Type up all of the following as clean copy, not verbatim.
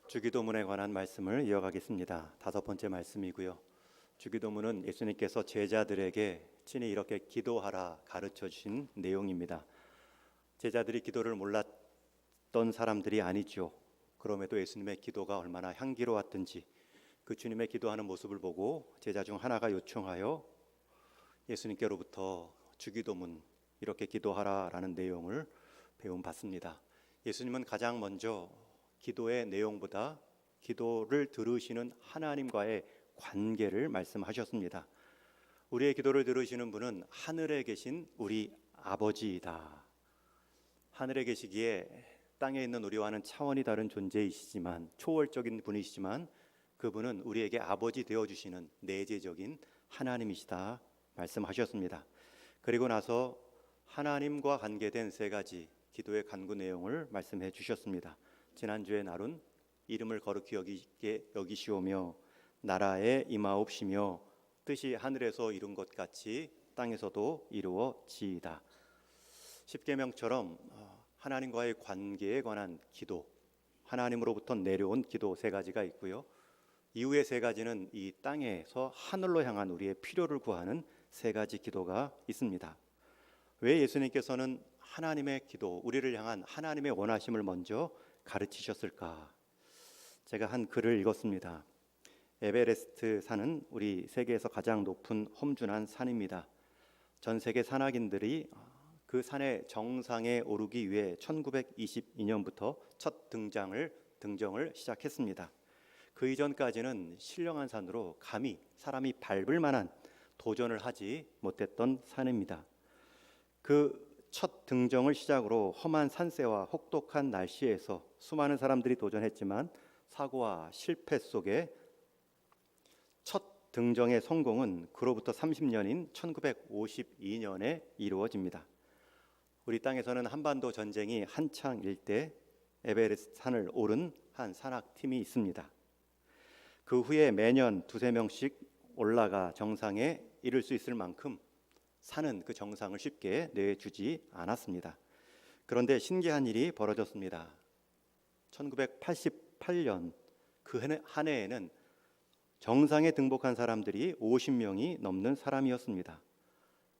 주기도문에 관한 말씀을 이어가겠습니다. 5번째 말씀이고요. 주기도문은 예수님께서 제자들에게 친히 이렇게 기도하라 가르쳐 주신 내용입니다. 제자들이 기도를 몰랐던 사람들이 아니죠. 그럼에도 예수님의 기도가 얼마나 향기로웠던지 그 주님의 기도하는 모습을 보고 제자 중 하나가 요청하여 예수님께로부터 주기도문 이렇게 기도하라라는 내용을 배움받습니다. 예수님은 가장 먼저 기도의 내용보다 기도를 들으시는 하나님과의 관계를 말씀하셨습니다. 우리의 기도를 들으시는 분은 하늘에 계신 우리 아버지이다. 하늘에 계시기에 땅에 있는 우리와는 차원이 다른 존재이시지만 초월적인 분이시지만 그분은 우리에게 아버지 되어주시는 내재적인 하나님이시다 말씀하셨습니다. 그리고 나서 하나님과 관계된 3가지 기도의 간구 내용을 말씀해 주셨습니다. 지난주에 나눈 이름을 거룩히 여기시오며 나라에 임하옵시며 뜻이 하늘에서 이룬 것 같이 땅에서도 이루어지이다. 십계명처럼 하나님과의 관계에 관한 기도, 하나님으로부터 내려온 기도 3가지가 있고요. 이후의 3가지는 이 땅에서 하늘로 향한 우리의 필요를 구하는 3가지 기도가 있습니다. 왜 예수님께서는 하나님의 기도, 우리를 향한 하나님의 원하심을 먼저 가르치셨을까? 제가 한 글을 읽었습니다. 에베레스트 산은 우리 세계에서 가장 높은 험준한 산입니다. 전 세계 산악인들이 그 산의 정상에 오르기 위해 1922년부터 첫 등정을 시작했습니다. 그 이전까지는 신령한 산으로 감히 사람이 밟을 만한 도전을 하지 못했던 산입니다. 그 첫 등정을 시작으로 험한 산세와 혹독한 날씨에서 수많은 사람들이 도전했지만 사고와 실패 속에 첫 등정의 성공은 그로부터 30년인 1952년에 이루어집니다. 우리 땅에서는 한반도 전쟁이 한창일 때 에베레스트 산을 오른 한 산악팀이 있습니다. 그 후에 매년 2-3명씩 올라가 정상에 이를 수 있을 만큼 산은 그 정상을 쉽게 내주지 않았습니다. 그런데 신기한 일이 벌어졌습니다. 1988년 그 한 해에는 정상에 등복한 사람들이 50명이 넘는 사람이었습니다.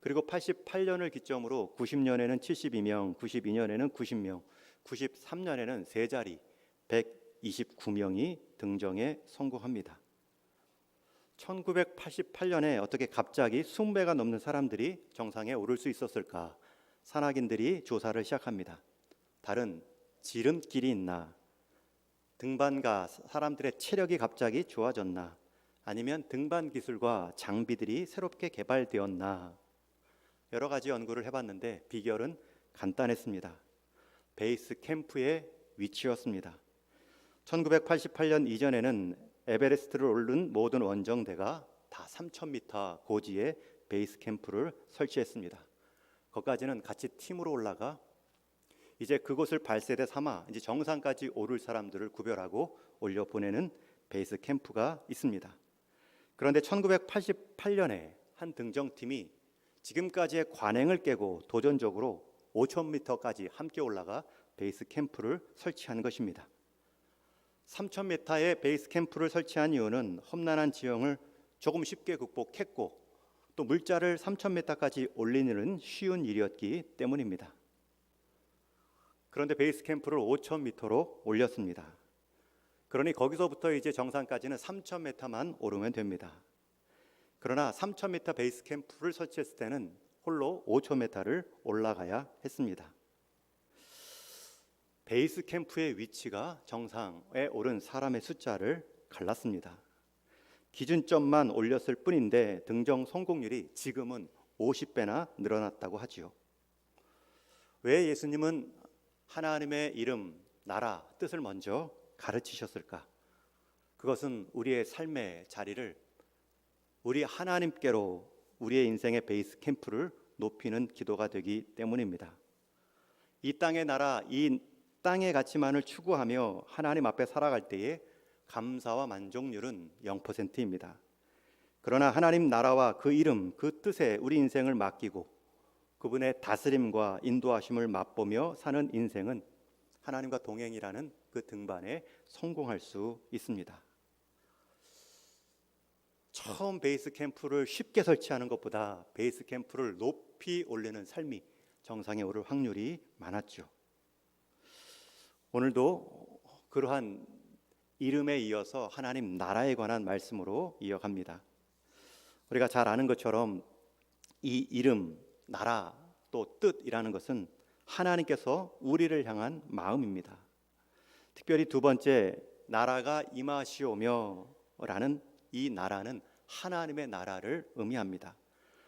그리고 88년을 기점으로 90년에는 72명, 92년에는 90명, 93년에는 3자리 129명이 등정에 성공합니다. 1988년에 어떻게 갑자기 20배가 넘는 사람들이 정상에 오를 수 있었을까? 산악인들이 조사를 시작합니다. 다른 지름길이 있나? 등반가 사람들의 체력이 갑자기 좋아졌나? 아니면 등반 기술과 장비들이 새롭게 개발되었나? 여러 가지 연구를 해봤는데 비결은 간단했습니다. 베이스 캠프의 위치였습니다. 1988년 이전에는 에베레스트를 오른 모든 원정대가 다 3,000m 고지에 베이스 캠프를 설치했습니다. 거기까지는 같이 팀으로 올라가 이제 그곳을 발세대 삼아 이제 정상까지 오를 사람들을 구별하고 올려보내는 베이스 캠프가 있습니다. 그런데 1988년에 한 등정팀이 지금까지의 관행을 깨고 도전적으로 5,000m까지 함께 올라가 베이스 캠프를 설치한 것입니다. 3,000m의 베이스 캠프를 설치한 이유는 험난한 지형을 조금 쉽게 극복했고 또 물자를 3,000m까지 올리는 쉬운 일이었기 때문입니다. 그런데 베이스 캠프를 5,000m로 올렸습니다. 그러니 거기서부터 이제 정상까지는 3,000m만 오르면 됩니다. 그러나 3,000m 베이스 캠프를 설치했을 때는 홀로 5,000m를 올라가야 했습니다. 베이스 캠프의 위치가 정상에 오른 사람의 숫자를 갈랐습니다. 기준점만 올렸을 뿐인데 등정 성공률이 지금은 50배나 늘어났다고 하지요. 왜 예수님은 하나님의 이름, 나라, 뜻을 먼저 가르치셨을까? 그것은 우리의 삶의 자리를 우리 하나님께로 우리의 인생의 베이스 캠프를 높이는 기도가 되기 때문입니다. 이 땅의 나라, 이 땅의 가치만을 추구하며 하나님 앞에 살아갈 때에 감사와 만족률은 0%입니다. 그러나 하나님 나라와 그 이름, 그 뜻에 우리 인생을 맡기고 그분의 다스림과 인도하심을 맛보며 사는 인생은 하나님과 동행이라는 그 등반에 성공할 수 있습니다. 처음 베이스 캠프를 쉽게 설치하는 것보다 베이스 캠프를 높이 올리는 삶이 정상에 오를 확률이 많았죠. 오늘도 그러한 이름에 이어서 하나님 나라에 관한 말씀으로 이어갑니다. 우리가 잘 아는 것처럼 이 이름, 나라, 또 뜻이라는 것은 하나님께서 우리를 향한 마음입니다. 특별히 두 번째, 나라가 임하시오며 라는 이 나라는 하나님의 나라를 의미합니다.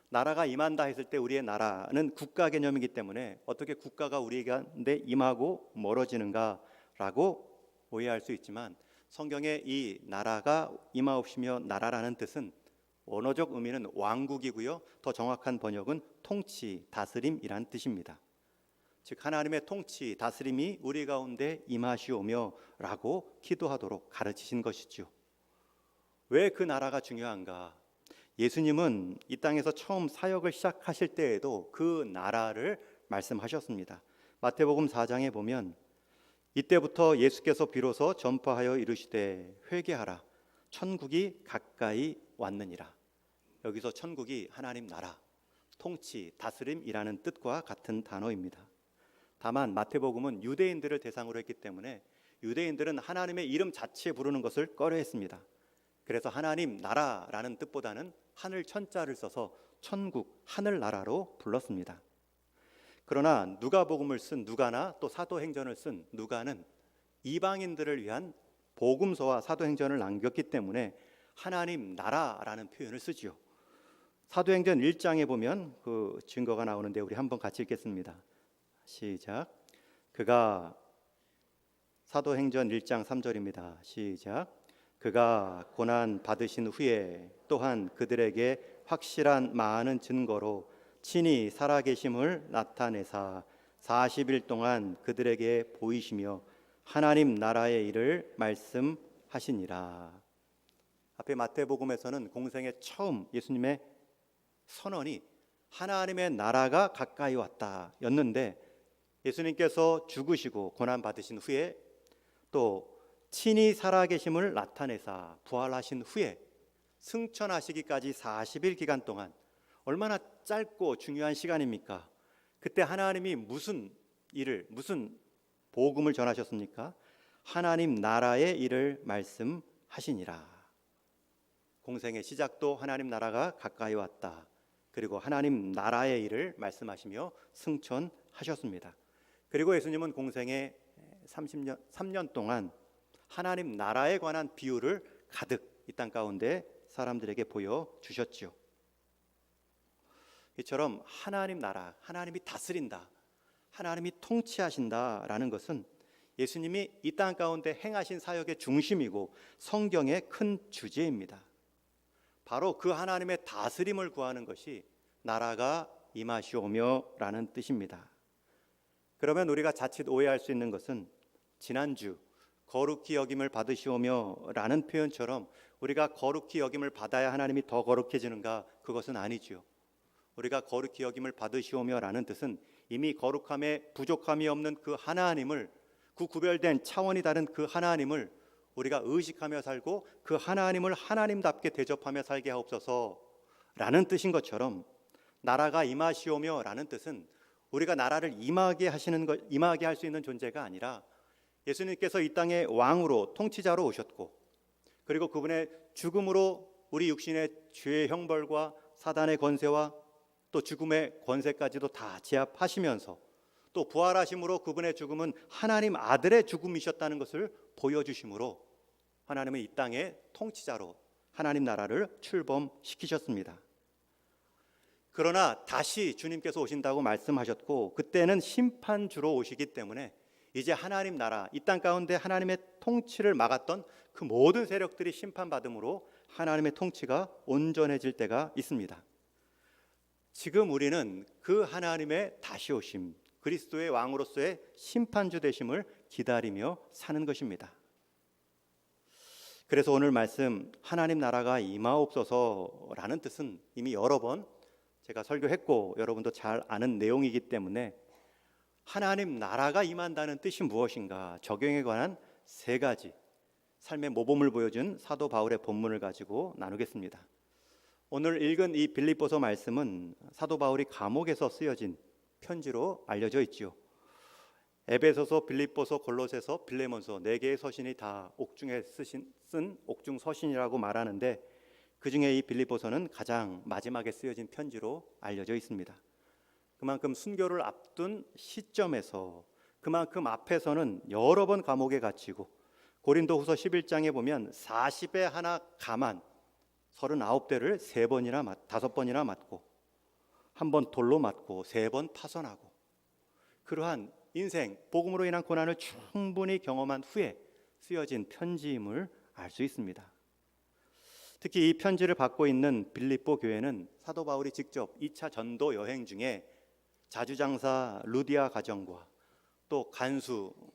나라가 임한다 했을 때 우리의 나라는 국가 개념이기 때문에 어떻게 국가가 우리에게 임하고 멀어지는가라고 오해할 수 있지만, 성경의 이 나라가 임하옵시며 나라라는 뜻은 원어적 의미는 왕국이고요, 더 정확한 번역은 통치, 다스림이란 뜻입니다. 즉 하나님의 통치, 다스림이 우리 가운데 임하시오며 라고 기도하도록 가르치신 것이죠. 왜 그 나라가 중요한가? 예수님은 이 땅에서 처음 사역을 시작하실 때에도 그 나라를 말씀하셨습니다. 마태복음 4장에 보면 이때부터 예수께서 비로소 전파하여 이르시되 회개하라, 천국이 가까이 왔느니라. 여기서 천국이 하나님 나라, 통치, 다스림이라는 뜻과 같은 단어입니다. 다만 마태복음은 유대인들을 대상으로 했기 때문에 유대인들은 하나님의 이름 자체 부르는 것을 꺼려했습니다. 그래서 하나님 나라라는 뜻보다는 하늘 천자를 써서 천국, 하늘나라로 불렀습니다. 그러나 누가복음을 쓴 누가나 또 사도행전을 쓴 누가는 이방인들을 위한 복음서와 사도행전을 남겼기 때문에 하나님 나라라는 표현을 쓰지요. 사도행전 1장에 보면 그 증거가 나오는데 우리 한번 같이 읽겠습니다. 시작. 그가 사도행전 1장 3절입니다. 시작. 그가 고난 받으신 후에 또한 그들에게 확실한 많은 증거로 친히 살아계심을 나타내사 40일 동안 그들에게 보이시며 하나님 나라의 일을 말씀하시니라. 앞에 마태복음에서는 공생의 처음 예수님의 선언이 하나님의 나라가 가까이 왔다였는데, 예수님께서 죽으시고 고난 받으신 후에 또 친히 살아계심을 나타내사 부활하신 후에 승천하시기까지 40일 기간 동안 얼마나 짧고 중요한 시간입니까? 그때 하나님이 무슨 일을, 무슨 복음을 전하셨습니까? 하나님 나라의 일을 말씀하시니라. 공생의 시작도 하나님 나라가 가까이 왔다, 그리고 하나님 나라의 일을 말씀하시며 승천하셨습니다. 그리고 예수님은 공생의 3년 동안 하나님 나라에 관한 비유를 가득 이 땅 가운데 사람들에게 보여주셨지요. 이처럼 하나님 나라, 하나님이 다스린다, 하나님이 통치하신다라는 것은 예수님이 이 땅 가운데 행하신 사역의 중심이고 성경의 큰 주제입니다. 바로 그 하나님의 다스림을 구하는 것이 나라가 임하시오며 라는 뜻입니다. 그러면 우리가 자칫 오해할 수 있는 것은 지난주 거룩히 여김을 받으시오며 라는 표현처럼 우리가 거룩히 여김을 받아야 하나님이 더 거룩해지는가? 그것은 아니지요. 우리가 거룩히 여김을 받으시오며 라는 뜻은 이미 거룩함에 부족함이 없는 그 하나님을, 그 구별된 차원이 다른 그 하나님을 우리가 의식하며 살고 그 하나님을 하나님답게 대접하며 살게 하옵소서 라는 뜻인 것처럼, 나라가 임하시오며 라는 뜻은 우리가 나라를 임하게 할 수 있는 존재가 아니라 예수님께서 이 땅에 왕으로 통치자로 오셨고, 그리고 그분의 죽음으로 우리 육신의 죄의 형벌과 사단의 권세와 또 죽음의 권세까지도 다 제압하시면서 또 부활하심으로 그분의 죽음은 하나님 아들의 죽음이셨다는 것을 보여주심으로 하나님은 이 땅의 통치자로 하나님 나라를 출범시키셨습니다. 그러나 다시 주님께서 오신다고 말씀하셨고, 그때는 심판주로 오시기 때문에 이제 하나님 나라, 이 땅 가운데 하나님의 통치를 막았던 그 모든 세력들이 심판받음으로 하나님의 통치가 온전해질 때가 있습니다. 지금 우리는 그 하나님의 다시 오심, 그리스도의 왕으로서의 심판주 되심을 기다리며 사는 것입니다. 그래서 오늘 말씀 하나님 나라가 임하옵소서라는 뜻은 이미 여러 번 제가 설교했고 여러분도 잘 아는 내용이기 때문에 하나님 나라가 임한다는 뜻이 무엇인가 적용에 관한 세 가지 삶의 모범을 보여준 사도 바울의 본문을 가지고 나누겠습니다. 오늘 읽은 이 빌립보서 말씀은 사도 바울이 감옥에서 쓰여진 편지로 알려져 있지요. 에베소서, 빌립보서, 골로새서, 빌레몬서 네 개의 서신이 다 옥중에 쓴 옥중 서신이라고 말하는데 그 중에 이 빌립보서는 가장 마지막에 쓰여진 편지로 알려져 있습니다. 그만큼 순교를 앞둔 시점에서 그만큼 앞에서는 여러 번 감옥에 갇히고 고린도후서 11장에 보면 40에 하나 감한 39대를 5번이나 맞고 한 번 돌로 맞고 3번 파선하고 그러한 인생 복음으로 인한 고난을 충분히 경험한 후에 쓰여진 편지임을 알 수 있습니다. 특히 이 편지를 받고 있는 빌립보 교회는 사도 바울이 직접 2차 전도 여행 중에 자주장사 루디아 가정과 또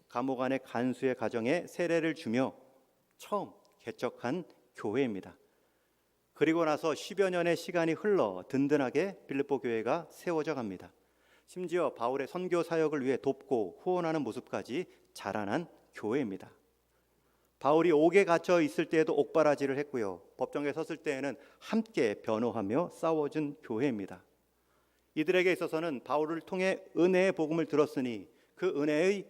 감옥 안의 간수의 가정에 세례를 주며 처음 개척한 교회입니다. 그리고 나서 10여 년의 시간이 흘러 든든하게 빌립보 교회가 세워져 갑니다. 심지어 바울의 선교 사역을 위해 돕고 후원하는 모습까지 자라난 교회입니다. 바울이 옥에 갇혀 있을 때에도 옥바라지를 했고요. 법정에 섰을 때에는 함께 변호하며 싸워준 교회입니다. 이들에게 있어서는 바울을 통해 은혜의 복음을 들었으니 그 은혜의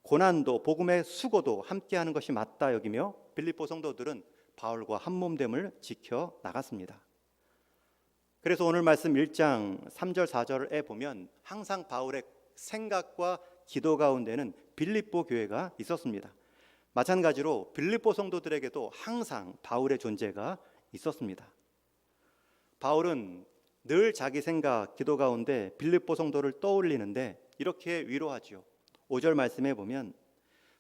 고난도 복음의 수고도 함께하는 것이 맞다 여기며 빌립보 성도들은 바울과 한몸됨을 지켜 나갔습니다. 그래서 오늘 말씀 1장 3절 4절에 보면 항상 바울의 생각과 기도 가운데는 빌립보 교회가 있었습니다. 마찬가지로 빌립보 성도들에게도 항상 바울의 존재가 있었습니다. 바울은 늘 자기 생각, 기도 가운데 빌립보 성도를 떠올리는데 이렇게 위로하지요. 5절 말씀에 보면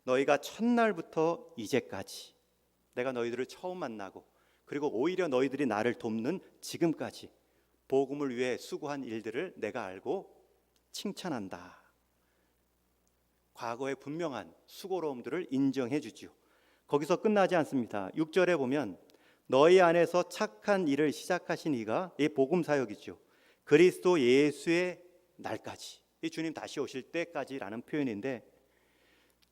너희가 첫날부터 이제까지 내가 너희들을 처음 만나고 그리고 오히려 너희들이 나를 돕는 지금까지 복음을 위해 수고한 일들을 내가 알고 칭찬한다. 과거의 분명한 수고로움들을 인정해 주지요. 거기서 끝나지 않습니다. 6절에 보면 너희 안에서 착한 일을 시작하신 이가 이 복음 사역이죠. 그리스도 예수의 날까지, 이 주님 다시 오실 때까지라는 표현인데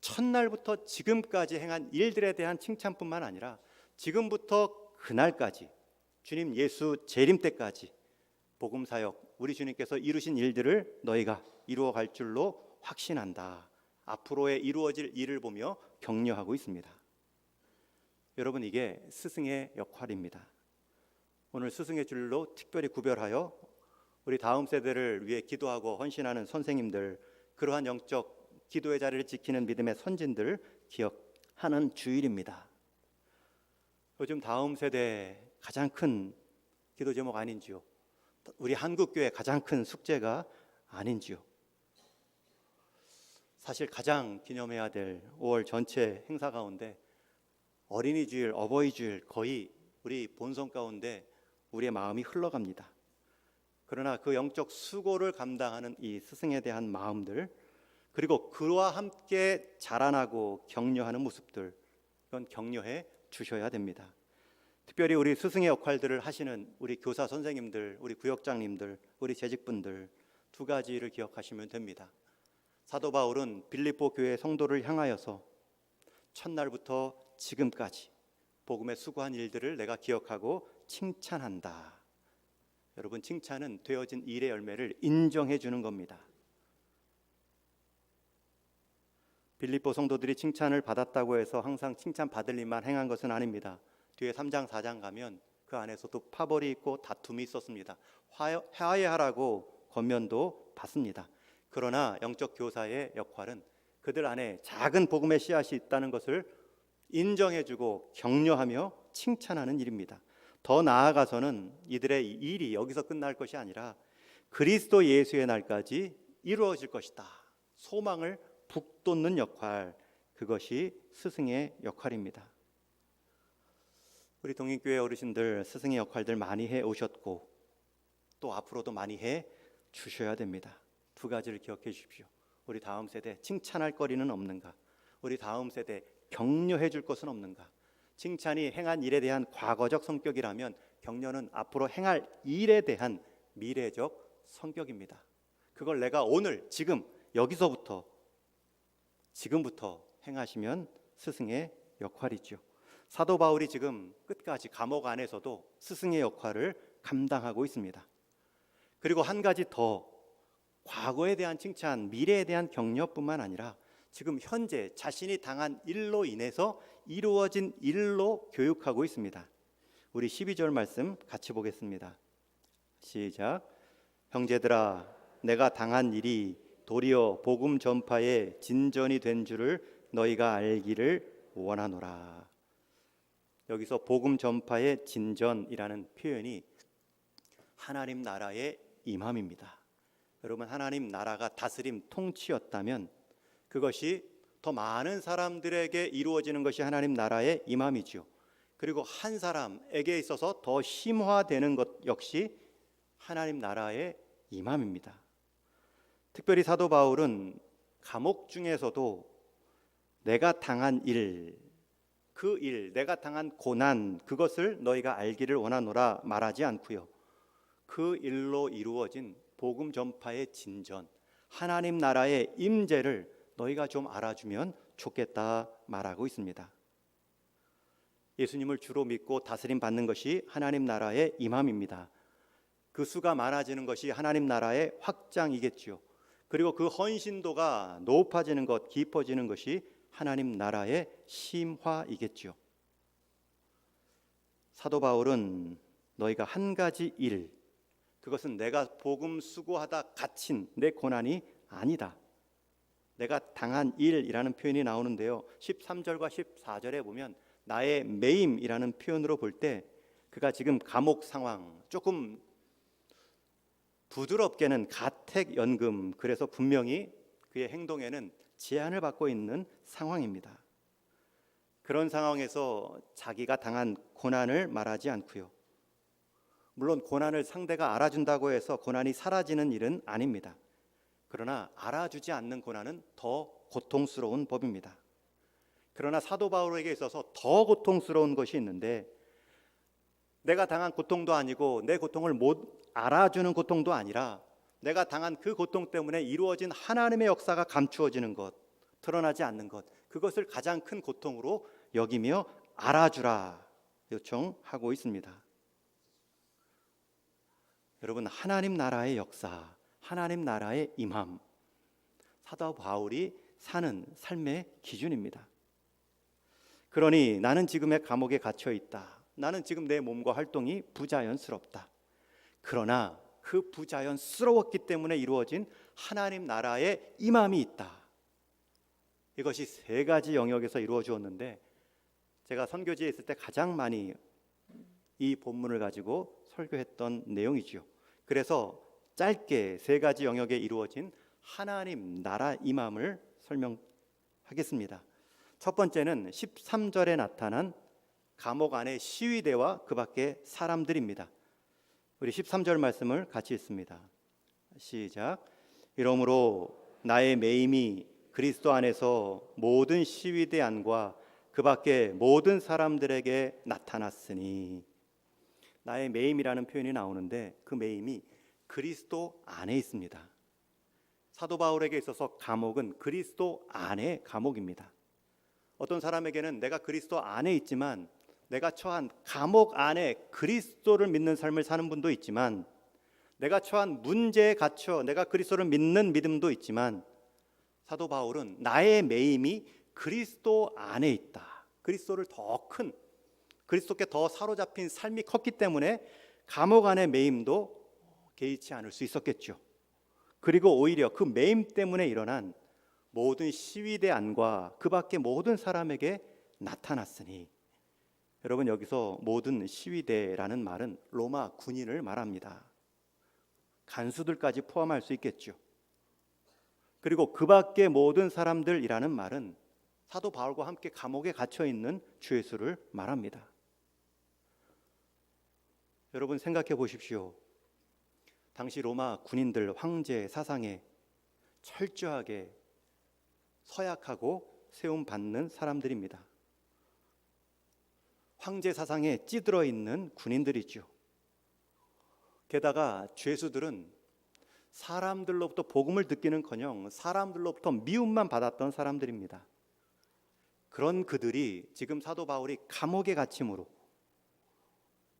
첫날부터 지금까지 행한 일들에 대한 칭찬뿐만 아니라 지금부터 그날까지 주님 예수 재림 때까지 복음 사역 우리 주님께서 이루신 일들을 너희가 이루어갈 줄로 확신한다. 앞으로의 이루어질 일을 보며 격려하고 있습니다. 여러분, 이게 스승의 역할입니다. 오늘 스승의 줄로 특별히 구별하여 우리 다음 세대를 위해 기도하고 헌신하는 선생님들, 그러한 영적 기도의 자리를 지키는 믿음의 선진들 기억하는 주일입니다. 요즘 다음 세대 가장 큰 기도 제목 아닌지요? 우리 한국교회 가장 큰 숙제가 아닌지요? 사실 가장 기념해야 될 5월 전체 행사 가운데 어린이 주일, 어버이 주일 거의 우리 본성 가운데 우리의 마음이 흘러갑니다. 그러나 그 영적 수고를 감당하는 이 스승에 대한 마음들, 그리고 그와 함께 자라나고 격려하는 모습들, 이건 격려해 주셔야 됩니다. 특별히 우리 스승의 역할들을 하시는 우리 교사 선생님들, 우리 구역장님들, 우리 재직분들 두 가지를 기억하시면 됩니다. 사도 바울은 빌립보 교회 성도를 향하여서 첫날부터 지금까지 복음에 수고한 일들을 내가 기억하고 칭찬한다. 여러분, 칭찬은 되어진 일의 열매를 인정해 주는 겁니다. 빌립보 성도들이 칭찬을 받았다고 해서 항상 칭찬받을 일만 행한 것은 아닙니다. 뒤에 3장 4장 가면 그 안에서도 파벌이 있고 다툼이 있었습니다. 화해하라고 권면도 받습니다. 그러나 영적 교사의 역할은 그들 안에 작은 복음의 씨앗이 있다는 것을 인정해주고 격려하며 칭찬하는 일입니다. 더 나아가서는 이들의 일이 여기서 끝날 것이 아니라 그리스도 예수의 날까지 이루어질 것이다. 소망을 북돋는 역할, 그것이 스승의 역할입니다. 우리 동인교회 어르신들 스승의 역할들 많이 해 오셨고 또 앞으로도 많이 해 주셔야 됩니다. 두 가지를 기억해 주십시오. 우리 다음 세대 칭찬할 거리는 없는가? 우리 다음 세대 격려해 줄 것은 없는가? 칭찬이 행한 일에 대한 과거적 성격이라면 격려는 앞으로 행할 일에 대한 미래적 성격입니다. 그걸 내가 오늘 지금 여기서부터 지금부터 행하시면 스승의 역할이죠. 사도 바울이 지금 끝까지 감옥 안에서도 스승의 역할을 감당하고 있습니다. 그리고 한 가지 더, 과거에 대한 칭찬, 미래에 대한 격려뿐만 아니라 지금 현재 자신이 당한 일로 인해서 이루어진 일로 교육하고 있습니다. 우리 12절 말씀 같이 보겠습니다. 시작. 형제들아, 내가 당한 일이 도리어 복음 전파의 진전이 된 줄을 너희가 알기를 원하노라. 여기서 복음 전파의 진전이라는 표현이 하나님 나라의 임함입니다. 여러분, 하나님 나라가 다스림, 통치였다면 그것이 더 많은 사람들에게 이루어지는 것이 하나님 나라의 임함이죠. 그리고 한 사람에게 있어서 더 심화되는 것 역시 하나님 나라의 임함입니다. 특별히 사도 바울은 감옥 중에서도 내가 당한 일, 그 일, 내가 당한 고난, 그것을 너희가 알기를 원하노라 말하지 않고요. 그 일로 이루어진 복음 전파의 진전, 하나님 나라의 임재를 너희가 좀 알아주면 좋겠다 말하고 있습니다. 예수님을 주로 믿고 다스림 받는 것이 하나님 나라의 임함입니다. 그 수가 많아지는 것이 하나님 나라의 확장이겠지요. 그리고 그 헌신도가 높아지는 것, 깊어지는 것이 하나님 나라의 심화이겠지요. 사도 바울은 너희가 한 가지 일, 그것은 내가 복음 수고하다 갇힌 내 고난이 아니다. 내가 당한 일이라는 표현이 나오는데요. 13절과 14절에 보면 나의 매임이라는 표현으로 볼 때 그가 지금 감옥 상황, 조금 부드럽게는 가택연금, 그래서 분명히 그의 행동에는 제한을 받고 있는 상황입니다. 그런 상황에서 자기가 당한 고난을 말하지 않고요. 물론 고난을 상대가 알아준다고 해서 고난이 사라지는 일은 아닙니다. 그러나 알아주지 않는 고난은 더 고통스러운 법입니다. 그러나 사도 바울에게 있어서 더 고통스러운 것이 있는데, 내가 당한 고통도 아니고 내 고통을 못 알아주는 고통도 아니라 내가 당한 그 고통 때문에 이루어진 하나님의 역사가 감추어지는 것, 드러나지 않는 것, 그것을 가장 큰 고통으로 여기며 알아주라 요청하고 있습니다. 여러분, 하나님 나라의 역사, 하나님 나라의 임함, 사도 바울이 사는 삶의 기준입니다. 그러니 나는 지금의 감옥에 갇혀 있다. 나는 지금 내 몸과 활동이 부자연스럽다. 그러나 그 부자연스러웠기 때문에 이루어진 하나님 나라의 임함이 있다. 이것이 세 가지 영역에서 이루어졌는데, 제가 선교지에 있을 때 가장 많이 이 본문을 가지고 설교했던 내용이지요. 그래서 짧게 세 가지 영역에 이루어진 하나님 나라 임함을 설명하겠습니다. 첫 번째는 13절에 나타난 감옥 안의 시위대와 그 밖의 사람들입니다. 우리 13절 말씀을 같이 읽습니다. 시작. 이러므로 나의 매임이 그리스도 안에서 모든 시위대 안과 그 밖의 모든 사람들에게 나타났으니, 나의 매임이라는 표현이 나오는데 그 매임이 그리스도 안에 있습니다. 사도 바울에게 있어서 감옥은 그리스도 안의 감옥입니다. 어떤 사람에게는 내가 그리스도 안에 있지만 내가 처한 감옥 안에 그리스도를 믿는 삶을 사는 분도 있지만, 내가 처한 문제에 갇혀 내가 그리스도를 믿는 믿음도 있지만, 사도 바울은 나의 매임이 그리스도 안에 있다. 그리스도를 더 큰, 그리스도께 더 사로잡힌 삶이 컸기 때문에 감옥 안의 매임도 개의치 않을 수 있었겠죠. 그리고 오히려 그 매임 때문에 일어난 모든 시위대 안과 그 밖의 모든 사람에게 나타났으니, 여러분, 여기서 모든 시위대라는 말은 로마 군인을 말합니다. 간수들까지 포함할 수 있겠죠. 그리고 그 밖의 모든 사람들이라는 말은 사도 바울과 함께 감옥에 갇혀 있는 주 예수를 말합니다. 여러분, 생각해 보십시오. 당시 로마 군인들, 황제 사상에 철저하게 서약하고 세움받는 사람들입니다. 황제 사상에 찌들어 있는 군인들이죠. 게다가 죄수들은 사람들로부터 복음을 듣기는커녕 사람들로부터 미움만 받았던 사람들입니다. 그런 그들이 지금 사도 바울이 감옥에 갇힘으로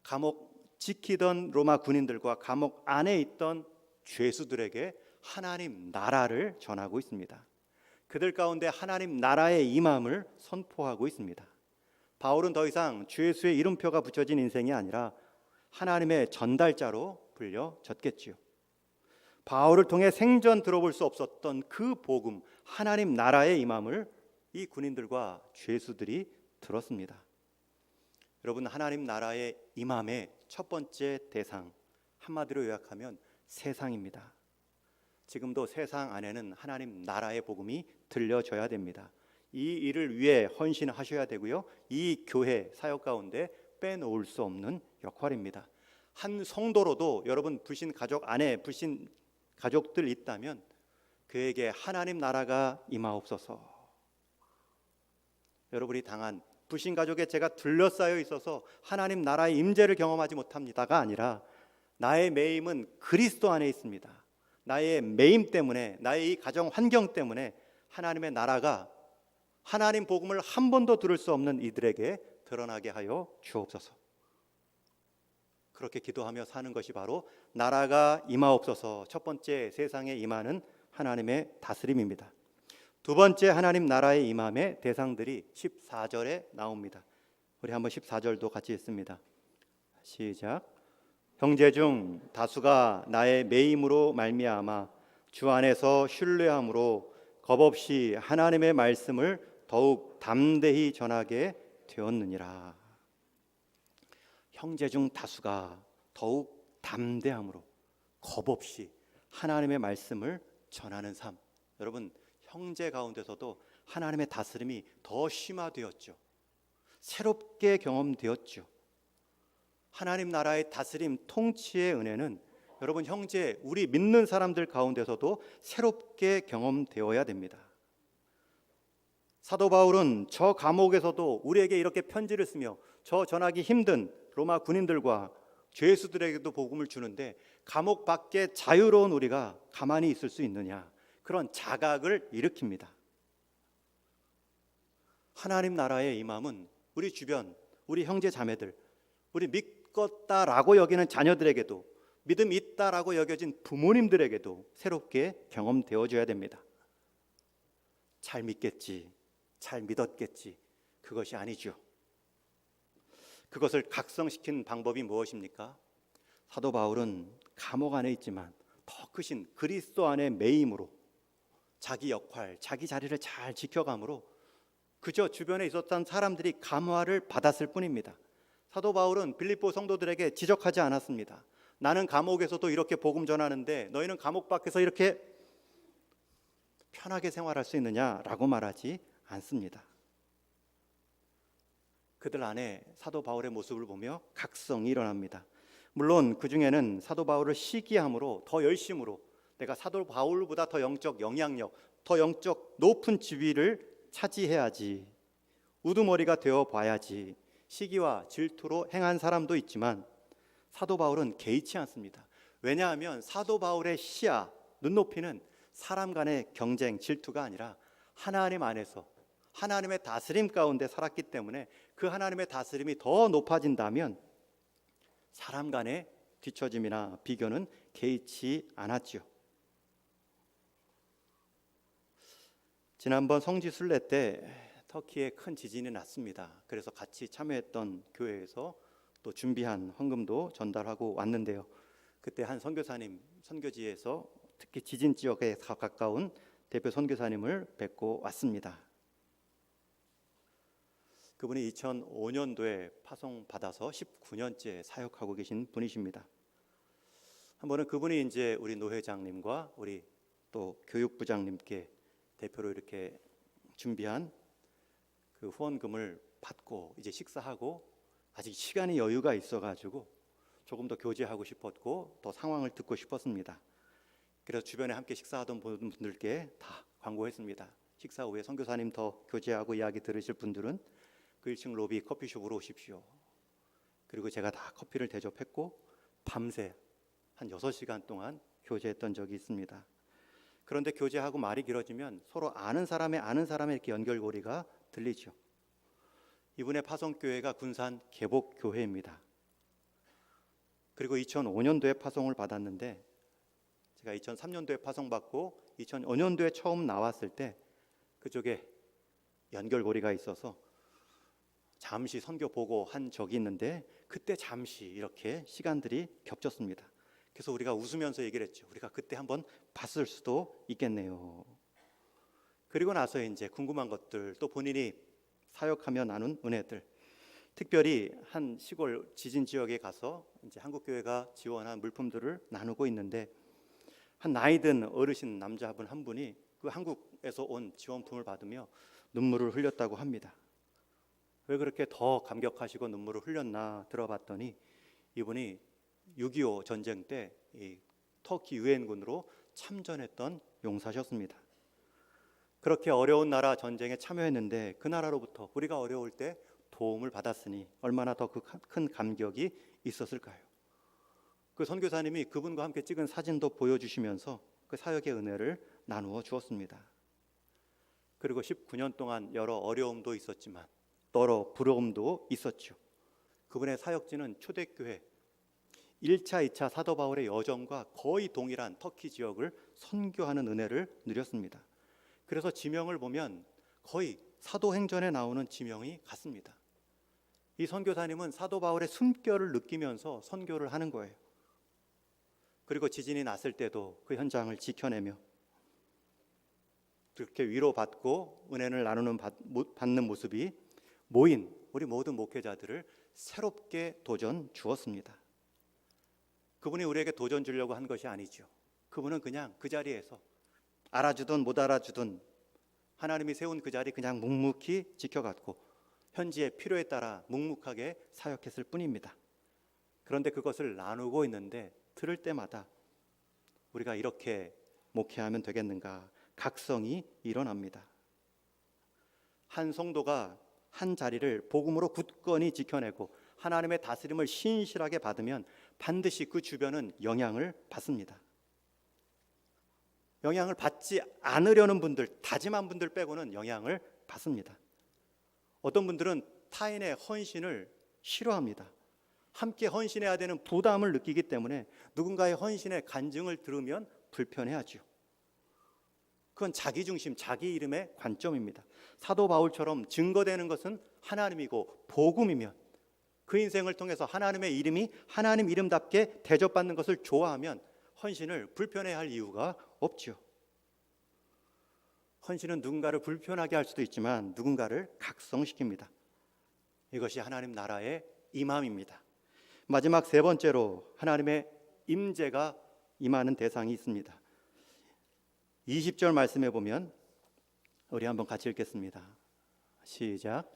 감옥 지키던 로마 군인들과 감옥 안에 있던 죄수들에게 하나님 나라를 전하고 있습니다. 그들 가운데 하나님 나라의 임함을 선포하고 있습니다. 바울은 더 이상 죄수의 이름표가 붙여진 인생이 아니라 하나님의 전달자로 불려졌겠지요. 바울을 통해 생전 들어볼 수 없었던 그 복음, 하나님 나라의 임함을 이 군인들과 죄수들이 들었습니다. 여러분, 하나님 나라의 임함의 첫 번째 대상, 한마디로 요약하면 세상입니다. 지금도 세상 안에는 하나님 나라의 복음이 들려져야 됩니다. 이 일을 위해 헌신하셔야 되고요. 이 교회 사역 가운데 빼놓을 수 없는 역할입니다. 한 성도로도 여러분 불신 가족 안에 불신 가족들 있다면 그에게 하나님 나라가 임하옵소서. 여러분이 당한 불신 가족에 제가 둘러싸여 있어서 하나님 나라의 임재를 경험하지 못합니다가 아니라 나의 매임은 그리스도 안에 있습니다. 나의 매임 때문에, 나의 이 가정 환경 때문에 하나님의 나라가 하나님 복음을 한 번도 들을 수 없는 이들에게 드러나게 하여 주옵소서. 그렇게 기도하며 사는 것이 바로 나라가 임하옵소서. 첫 번째, 세상에 임하는 하나님의 다스림입니다. 두 번째, 하나님 나라의 임함의 대상들이 14절에 나옵니다. 우리 한번 14절도 같이 읽습니다. 시작. 형제 중 다수가 나의 매임으로 말미암아 주 안에서 신뢰함으로 겁없이 하나님의 말씀을 더욱 담대히 전하게 되었느니라. 형제 중 다수가 더욱 담대함으로 겁없이 하나님의 말씀을 전하는 삶. 여러분, 형제 가운데서도 하나님의 다스림이 더 심화되었죠. 새롭게 경험되었죠. 하나님 나라의 다스림, 통치의 은혜는 여러분 형제, 우리 믿는 사람들 가운데서도 새롭게 경험되어야 됩니다. 사도 바울은 저 감옥에서도 우리에게 이렇게 편지를 쓰며 저 전하기 힘든 로마 군인들과 죄수들에게도 복음을 주는데 감옥 밖에 자유로운 우리가 가만히 있을 수 있느냐, 그런 자각을 일으킵니다. 하나님 나라의 임함은 우리 주변, 우리 형제 자매들, 우리 믿겠다라고 여기는 자녀들에게도, 믿음이 있다라고 여겨진 부모님들에게도 새롭게 경험되어져야 됩니다. 잘 믿겠지, 잘 믿었겠지, 그것이 아니죠. 그것을 각성시킨 방법이 무엇입니까? 사도 바울은 감옥 안에 있지만 더 크신 그리스도 안의 매임으로 자기 역할, 자기 자리를 잘 지켜감으로 그저 주변에 있었던 사람들이 감화를 받았을 뿐입니다. 사도 바울은 빌립보 성도들에게 지적하지 않았습니다. 나는 감옥에서도 이렇게 복음 전하는데 너희는 감옥 밖에서 이렇게 편하게 생활할 수 있느냐라고 말하지 않습니다. 그들 안에 사도 바울의 모습을 보며 각성이 일어납니다. 물론 그 중에는 사도 바울을 시기함으로 더 열심으로 내가 사도 바울보다 더 영적 영향력, 더 영적 높은 지위를 차지해야지, 우두머리가 되어 봐야지 시기와 질투로 행한 사람도 있지만 사도 바울은 개의치 않습니다. 왜냐하면 사도 바울의 시야, 눈높이는 사람 간의 경쟁, 질투가 아니라 하나님 안에서 하나님의 다스림 가운데 살았기 때문에 그 하나님의 다스림이 더 높아진다면 사람 간의 뒤처짐이나 비교는 개의치 않았지요. 지난번 성지순례 때 터키에 큰 지진이 났습니다. 그래서 같이 참여했던 교회에서 또 준비한 헌금도 전달하고 왔는데요. 그때 한 선교사님 선교지에서 특히 지진 지역에 가까운 대표 선교사님을 뵙고 왔습니다. 그분이 2005년도에 파송받아서 19년째 사역하고 계신 분이십니다. 한 번은 그분이 이제 우리 노 회장님과 우리 또 교육부장님께 대표로 이렇게 준비한 그 후원금을 받고 이제 식사하고 아직 시간이 여유가 있어가지고 조금 더 교제하고 싶었고 더 상황을 듣고 싶었습니다. 그래서 주변에 함께 식사하던 분들께 다 광고했습니다. 식사 후에 선교사님 더 교제하고 이야기 들으실 분들은 그 1층 로비 커피숍으로 오십시오. 그리고 제가 다 커피를 대접했고 밤새 한 6시간 동안 교제했던 적이 있습니다. 그런데 교제하고 말이 길어지면 서로 아는 사람의 이렇게 연결고리가 들리죠. 이분의 파송교회가 군산 계복교회입니다. 그리고 2005년도에 파송을 받았는데 제가 2003년도에 파송받고 2005년도에 처음 나왔을 때 그쪽에 연결고리가 있어서 잠시 선교 보고 한 적이 있는데 그때 잠시 이렇게 시간들이 겹쳤습니다. 그래서 우리가 웃으면서 얘기를 했죠. 우리가 그때 한번 봤을 수도 있겠네요. 그리고 나서 이제 궁금한 것들, 또 본인이 사역하며 나눈 은혜들, 특별히 한 시골 지진 지역에 가서 이제 한국교회가 지원한 물품들을 나누고 있는데 한 나이든 어르신 남자분 한 분이 그 한국에서 온 지원품을 받으며 눈물을 흘렸다고 합니다. 왜 그렇게 더 감격하시고 눈물을 흘렸나 들어봤더니 이분이 6.25 전쟁 때 이 터키 유엔군으로 참전했던 용사셨습니다. 그렇게 어려운 나라 전쟁에 참여했는데 그 나라로부터 우리가 어려울 때 도움을 받았으니 얼마나 더 큰 감격이 있었을까요? 그 선교사님이 그분과 함께 찍은 사진도 보여주시면서 그 사역의 은혜를 나누어 주었습니다. 그리고 19년 동안 여러 어려움도 있었지만 여러 부러움도 있었죠. 그분의 사역지는 초대교회 1차, 2차 사도 바울의 여정과 거의 동일한 터키 지역을 선교하는 은혜를 누렸습니다. 그래서 지명을 보면 거의 사도행전에 나오는 지명이 같습니다. 이 선교사님은 사도 바울의 숨결을 느끼면서 선교를 하는 거예요. 그리고 지진이 났을 때도 그 현장을 지켜내며 그렇게 위로받고 은혜를 나누는 받는 모습이 모인 우리 모든 목회자들을 새롭게 도전 주었습니다. 그분이 우리에게 도전 주려고 한 것이 아니죠. 그분은 그냥 그 자리에서 알아주든 못 알아주든 하나님이 세운 그 자리 그냥 묵묵히 지켜갔고 현지의 필요에 따라 묵묵하게 사역했을 뿐입니다. 그런데 그것을 나누고 있는데 들을 때마다 우리가 이렇게 목회하면 되겠는가 각성이 일어납니다. 한 성도가 한 자리를 복음으로 굳건히 지켜내고 하나님의 다스림을 신실하게 받으면 반드시 그 주변은 영향을 받습니다. 영향을 받지 않으려는 분들, 다짐한 분들 빼고는 영향을 받습니다. 어떤 분들은 타인의 헌신을 싫어합니다. 함께 헌신해야 되는 부담을 느끼기 때문에 누군가의 헌신의 간증을 들으면 불편해하죠. 그건 자기중심, 자기 이름의 관점입니다. 사도 바울처럼 증거되는 것은 하나님이고 복음이면 그 인생을 통해서 하나님의 이름이 하나님 이름답게 대접받는 것을 좋아하면 헌신을 불편해할 이유가 없죠. 헌신은 누군가를 불편하게 할 수도 있지만 누군가를 각성시킵니다. 이것이 하나님 나라의 임함입니다. 마지막 세 번째로 하나님의 임재가 임하는 대상이 있습니다. 20절 말씀해 보면 우리 한번 같이 읽겠습니다. 시작.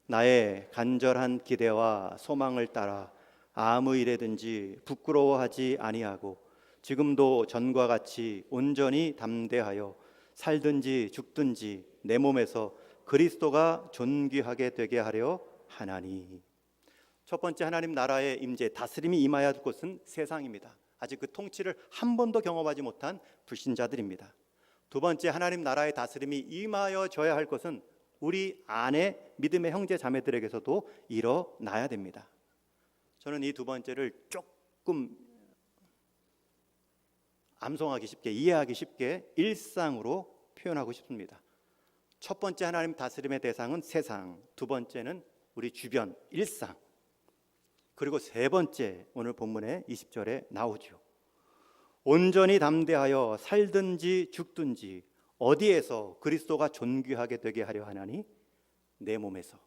나의 간절한 기대와 소망을 따라 아무 일에든지 부끄러워하지 아니하고 지금도 전과 같이 온전히 담대하여 살든지 죽든지 내 몸에서 그리스도가 존귀하게 되게 하려 하나니. 첫 번째 하나님 나라의 임재, 다스림이 임하여야 할 곳은 세상입니다. 아직 그 통치를 한 번도 경험하지 못한 불신자들입니다. 두 번째 하나님 나라의 다스림이 임하여져야 할 것은 우리 안에 믿음의 형제 자매들에게서도 일어나야 됩니다. 저는 이 두 번째를 조금 암송하기 쉽게, 이해하기 쉽게 일상으로 표현하고 싶습니다. 첫 번째 하나님 다스림의 대상은 세상, 두 번째는 우리 주변, 일상, 그리고 세 번째 오늘 본문의 20절에 나오죠. 온전히 담대하여 살든지 죽든지 어디에서 그리스도가 존귀하게 되게 하려 하나니? 내 몸에서.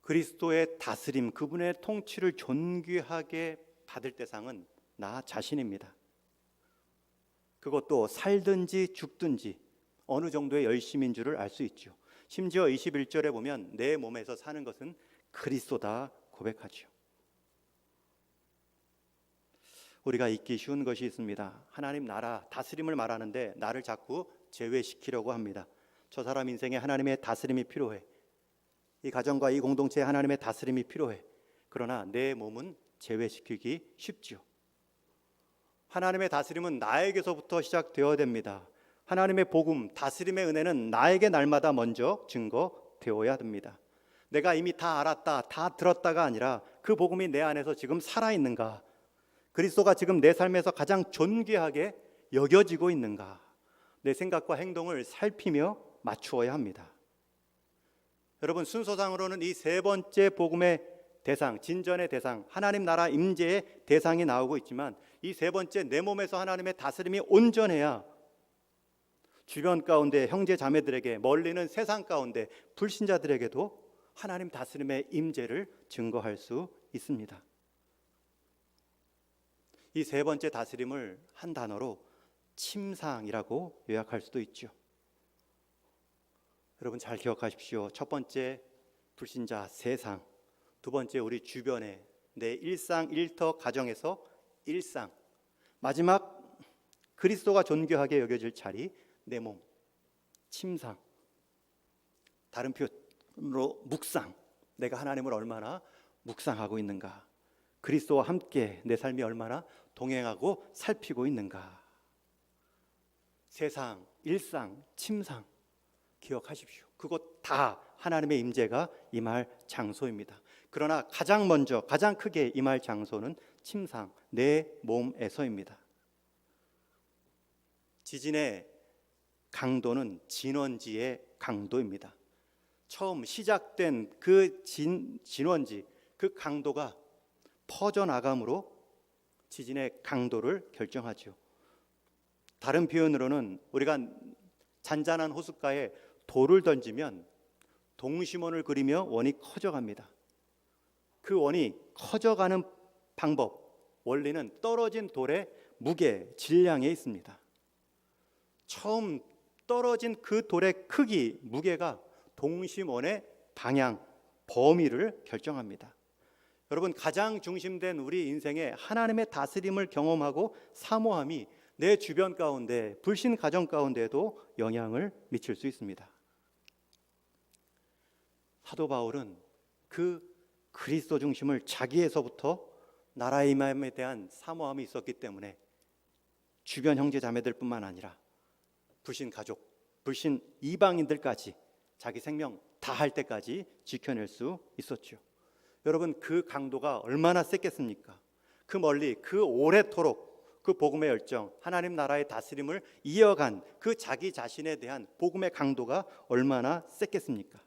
그리스도의 다스림, 그분의 통치를 존귀하게 받을 대상은 나 자신입니다. 그것도 살든지 죽든지 어느 정도의 열심인 줄을 알 수 있죠. 심지어 21절에 보면 내 몸에서 사는 것은 그리스도다 고백하죠. 우리가 잊기 쉬운 것이 있습니다. 하나님 나라 다스림을 말하는데 나를 자꾸 제외시키려고 합니다. 저 사람 인생에 하나님의 다스림이 필요해. 이 가정과 이 공동체에 하나님의 다스림이 필요해. 그러나 내 몸은 제외시키기 쉽죠. 하나님의 다스림은 나에게서부터 시작되어야 됩니다. 하나님의 복음, 다스림의 은혜는 나에게 날마다 먼저 증거되어야 되어야 됩니다. 내가 이미 다 알았다, 다 들었다가 아니라 그 복음이 내 안에서 지금 살아있는가? 그리스도가 지금 내 삶에서 가장 존귀하게 여겨지고 있는가? 내 생각과 행동을 살피며 맞추어야 합니다. 여러분, 순서상으로는 이 세 번째 복음의 대상, 진전의 대상, 하나님 나라 임재의 대상이 나오고 있지만 이 세 번째, 내 몸에서 하나님의 다스림이 온전해야 주변 가운데 형제 자매들에게, 멀리는 세상 가운데 불신자들에게도 하나님 다스림의 임재를 증거할 수 있습니다. 이 세 번째 다스림을 한 단어로 침상이라고 요약할 수도 있죠. 여러분 잘 기억하십시오. 첫 번째 불신자 세상, 두 번째 우리 주변에 내 일상 일터 가정에서 일상, 마지막 그리스도가 존귀하게 여겨질 자리 내 몸, 침상. 다른 표현으로 묵상, 내가 하나님을 얼마나 묵상하고 있는가, 그리스도와 함께 내 삶이 얼마나 동행하고 살피고 있는가. 세상, 일상, 침상 기억하십시오. 그것 다 하나님의 임재가 임할 장소입니다. 그러나 가장 먼저, 가장 크게 임할 장소는 침상, 내 몸에서입니다. 지진의 강도는 진원지의 강도입니다. 처음 시작된 그 진원지, 그 강도가 퍼져나감으로 지진의 강도를 결정하죠. 다른 표현으로는 우리가 잔잔한 호숫가에 돌을 던지면 동심원을 그리며 원이 커져갑니다. 그 원이 커져가는 방법, 원리는 떨어진 돌의 무게, 질량에 있습니다. 처음 떨어진 그 돌의 크기, 무게가 동심원의 방향, 범위를 결정합니다. 여러분, 가장 중심된 우리 인생에 하나님의 다스림을 경험하고 사모함이 내 주변 가운데, 불신 가정 가운데도 영향을 미칠 수 있습니다. 사도 바울은 그 그리스도 중심을 자기에서부터 나라의 임함에 대한 사모함이 있었기 때문에 주변 형제 자매들뿐만 아니라 불신 가족, 불신 이방인들까지 자기 생명 다할 때까지 지켜낼 수 있었죠. 여러분, 그 강도가 얼마나 셌겠습니까? 그 멀리, 그 오래도록 그 복음의 열정, 하나님 나라의 다스림을 이어간 그 자기 자신에 대한 복음의 강도가 얼마나 셌겠습니까?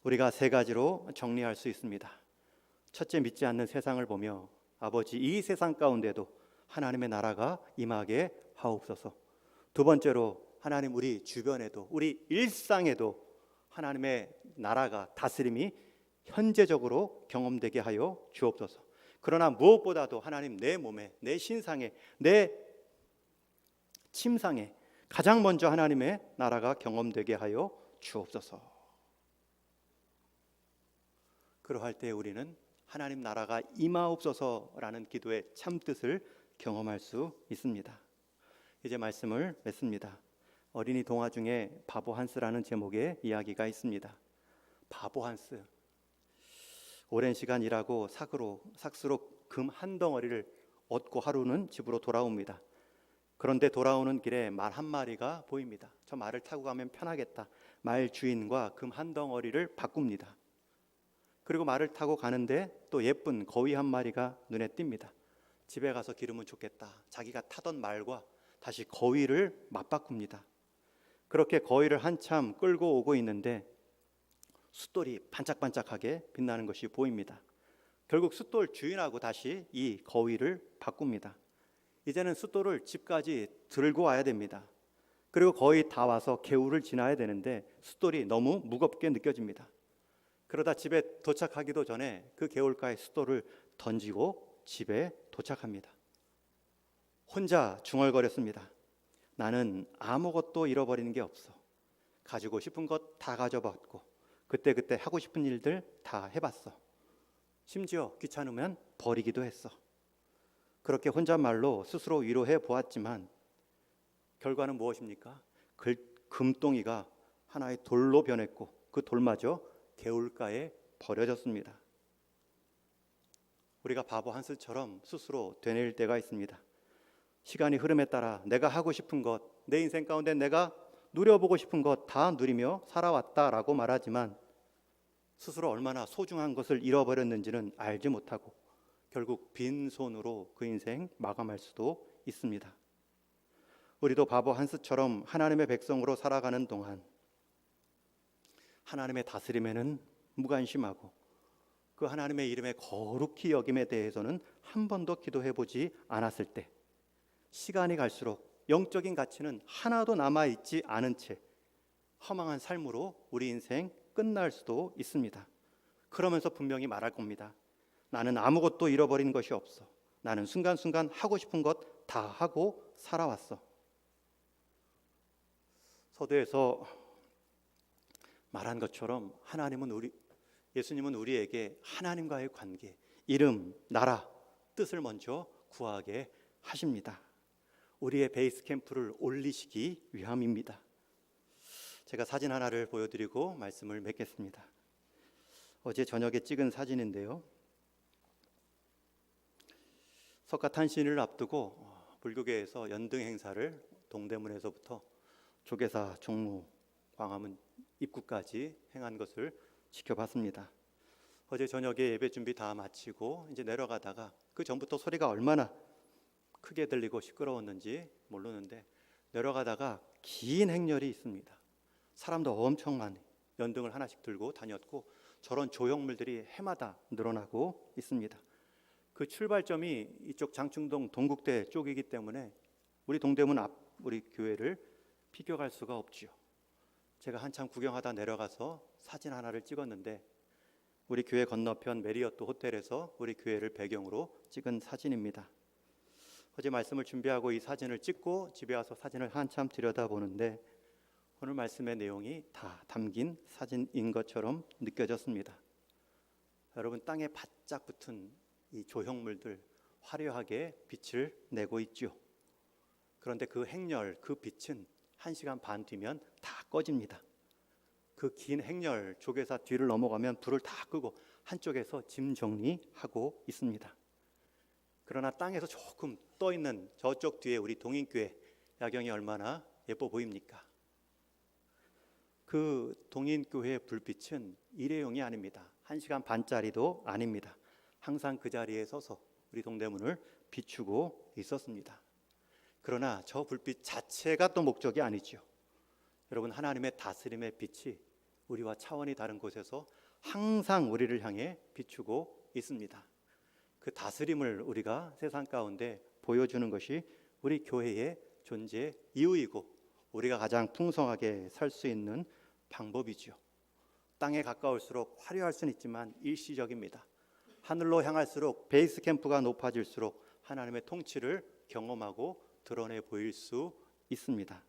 우리가 세 가지로 정리할 수 있습니다. 첫째, 믿지 않는 세상을 보며 아버지, 이 세상 가운데도 하나님의 나라가 임하게 하옵소서. 두 번째로, 하나님 우리 주변에도, 우리 일상에도 하나님의 나라가, 다스림이 현재적으로 경험되게 하여 주옵소서. 그러나 무엇보다도 하나님, 내 몸에, 내 신상에, 내 침상에 가장 먼저 하나님의 나라가 경험되게 하여 주옵소서. 그러할 때 우리는 하나님 나라가 임하옵소서라는 기도의 참뜻을 경험할 수 있습니다. 이제 말씀을 맺습니다. 어린이 동화 중에 바보 한스라는 제목의 이야기가 있습니다. 바보 한스, 오랜 시간 일하고 삭수로 금 한 덩어리를 얻고 하루는 집으로 돌아옵니다. 그런데 돌아오는 길에 말 한 마리가 보입니다. 저 말을 타고 가면 편하겠다. 말 주인과 금 한 덩어리를 바꿉니다. 그리고 말을 타고 가는데 또 예쁜 거위 한 마리가 눈에 띕니다. 집에 가서 기르면 좋겠다. 자기가 타던 말과 다시 거위를 맞바꿉니다. 그렇게 거위를 한참 끌고 오고 있는데 숫돌이 반짝반짝하게 빛나는 것이 보입니다. 결국 숫돌 주인하고 다시 이 거위를 바꿉니다. 이제는 숫돌을 집까지 들고 와야 됩니다. 그리고 거의 다 와서 개울을 지나야 되는데 숫돌이 너무 무겁게 느껴집니다. 그러다 집에 도착하기도 전에 그 개울가에 숫돌을 던지고 집에 도착합니다. 혼자 중얼거렸습니다. 나는 아무것도 잃어버리는 게 없어. 가지고 싶은 것 다 가져봤고 그때그때 하고 싶은 일들 다 해봤어. 심지어 귀찮으면 버리기도 했어. 그렇게 혼잣말로 스스로 위로해 보았지만 결과는 무엇입니까? 금덩이가 하나의 돌로 변했고 그 돌마저 개울가에 버려졌습니다. 우리가 바보 한스처럼 스스로 되뇌일 때가 있습니다. 시간이 흐름에 따라 내가 하고 싶은 것, 내 인생 가운데 내가 누려보고 싶은 것 다 누리며 살아왔다라고 말하지만 스스로 얼마나 소중한 것을 잃어버렸는지는 알지 못하고 결국 빈손으로 그 인생 마감할 수도 있습니다. 우리도 바보 한스처럼 하나님의 백성으로 살아가는 동안 하나님의 다스림에는 무관심하고 그 하나님의 이름의 거룩히 여김에 대해서는 한 번도 기도해 보지 않았을 때 시간이 갈수록 영적인 가치는 하나도 남아있지 않은 채 허망한 삶으로 우리 인생 끝날 수도 있습니다. 그러면서 분명히 말할 겁니다. 나는 아무것도 잃어버린 것이 없어. 나는 순간순간 하고 싶은 것 다 하고 살아왔어. 서두에서 말한 것처럼 예수님은 우리에게 하나님과의 관계, 이름, 나라, 뜻을 먼저 구하게 하십니다. 우리의 베이스 캠프를 올리시기 위함입니다. 제가 사진 하나를 보여드리고 말씀을 맺겠습니다. 어제 저녁에 찍은 사진인데요. 석가탄신일을 앞두고 불교계에서 연등 행사를 동대문에서부터 조계사, 종로, 광화문 입구까지 행한 것을 지켜봤습니다. 어제 저녁에 예배 준비 다 마치고 이제 내려가다가 그 전부터 소리가 얼마나 크게 들리고 시끄러웠는지 모르는데 내려가다가 긴 행렬이 있습니다. 사람도 엄청 많이 연등을 하나씩 들고 다녔고 저런 조형물들이 해마다 늘어나고 있습니다. 그 출발점이 이쪽 장충동 동국대 쪽이기 때문에 우리 동대문 앞 우리 교회를 비교할 수가 없지요. 제가 한참 구경하다 내려가서 사진 하나를 찍었는데 우리 교회 건너편 메리어트 호텔에서 우리 교회를 배경으로 찍은 사진입니다. 어제 말씀을 준비하고 이 사진을 찍고 집에 와서 사진을 한참 들여다보는데 오늘 말씀의 내용이 다 담긴 사진인 것처럼 느껴졌습니다. 여러분, 땅에 바짝 붙은 이 조형물들 화려하게 빛을 내고 있죠. 그런데 그 행렬, 그 빛은 1시간 반 뒤면 다 꺼집니다. 그 긴 행렬 조계사 뒤를 넘어가면 불을 다 끄고 한쪽에서 짐 정리하고 있습니다. 그러나 땅에서 조금 떠있는 저쪽 뒤에 우리 동인교회 야경이 얼마나 예뻐 보입니까? 그 동인교회의 불빛은 일회용이 아닙니다. 1시간 반짜리도 아닙니다. 항상 그 자리에 서서 우리 동대문을 비추고 있었습니다. 그러나 저 불빛 자체가 또 목적이 아니죠. 여러분, 하나님의 다스림의 빛이 우리와 차원이 다른 곳에서 항상 우리를 향해 비추고 있습니다. 그 다스림을 우리가 세상 가운데 보여주는 것이 우리 교회의 존재 이유이고 우리가 가장 풍성하게 살 수 있는 방법이죠. 땅에 가까울수록 화려할 수는 있지만 일시적입니다. 하늘로 향할수록 베이스 캠프가 높아질수록 하나님의 통치를 경험하고 드러내 보일 수 있습니다.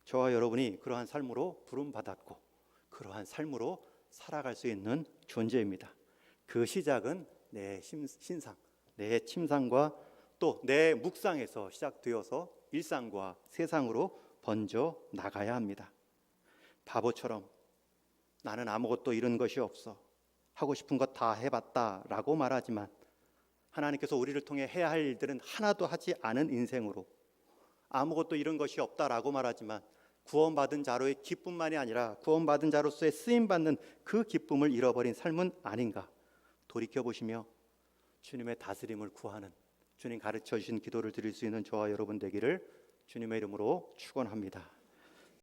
저와 여러분이 그러한 삶으로 부름받았고 그러한 삶으로 살아갈 수 있는 존재입니다. 그 시작은 내 신상, 내 침상과 또 내 묵상에서 시작되어서 일상과 세상으로 번져 나가야 합니다. 바보처럼 나는 아무것도 잃은 것이 없어, 하고 싶은 것 다 해봤다라고 말하지만 하나님께서 우리를 통해 해야 할 일들은 하나도 하지 않은 인생으로 아무것도 잃은 것이 없다라고 말하지만 구원받은 자로의 기쁨만이 아니라 구원받은 자로서의 쓰임받는 그 기쁨을 잃어버린 삶은 아닌가 돌이켜보시며 주님의 다스림을 구하는, 주님 가르쳐 주신 기도를 드릴 수 있는 저와 여러분 되기를 주님의 이름으로 축원합니다.